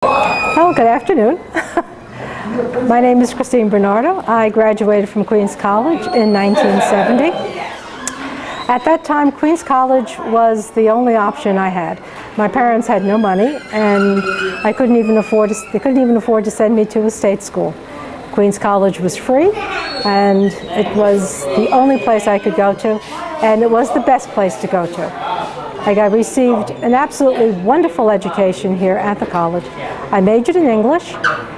Well, good afternoon. My name is Bernardo. I graduated from Queens College in 1970. At that time, Queens College was the only option I had. My parents had no money, and they couldn't even afford to send me to a state school. Queens College was free, and it was the only place I could go to, and it was the best place to go to. I received an absolutely wonderful education here at the college. I majored in English,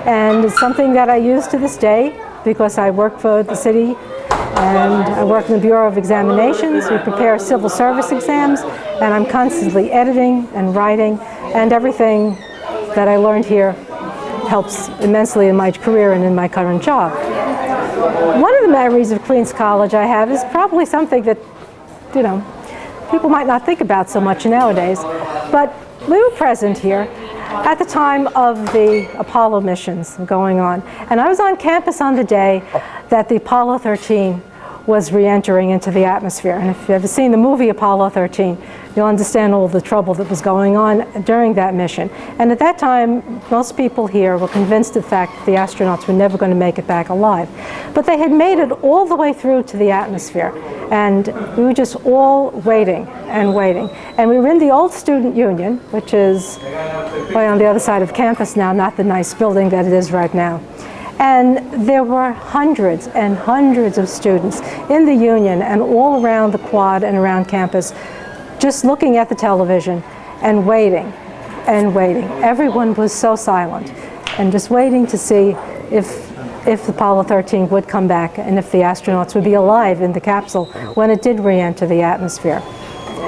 and it's something that I use to this day because I work for the city and I work in the Bureau of Examinations. We prepare civil service exams, and I'm constantly editing and writing, and everything that I learned here helps immensely in my career and in my current job. One of the memories of Queens College I have is probably something that, people might not think about so much nowadays, but we were present here at the time of the Apollo missions going on. And I was on campus on the day that the Apollo 13 was re-entering into the atmosphere. And if you've ever seen the movie Apollo 13, you'll understand all the trouble that was going on during that mission. And at that time, most people here were convinced of the fact that the astronauts were never going to make it back alive. But they had made it all the way through to the atmosphere. And we were just all waiting and waiting. And we were in the old Student Union, which is way on the other side of campus now, not the nice building that it is right now. And there were hundreds and hundreds of students in the Union and all around the quad and around campus, just looking at the television and waiting and waiting. Everyone was so silent and just waiting to see if the Apollo 13 would come back and if the astronauts would be alive in the capsule when it did re-enter the atmosphere.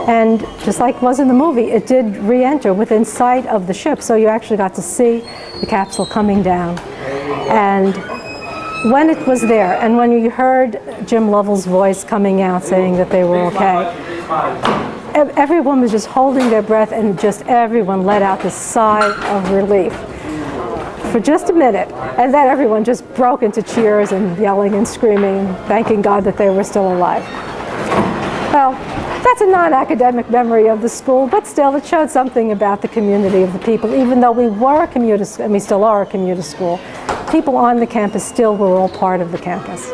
And just like it was in the movie, it did re-enter within sight of the ship, so you actually got to see the capsule coming down. And when it was there, and when you heard Jim Lovell's voice coming out saying that they were okay, everyone was just holding their breath, and just everyone let out this sigh of relief for just a minute, and then everyone just broke into cheers and yelling and screaming and thanking God that they were still alive. Well, that's a non-academic memory of the school, but still it showed something about the community of the people. Even though we were a commuter, and we still are a commuter school, people on the campus still were all part of the campus.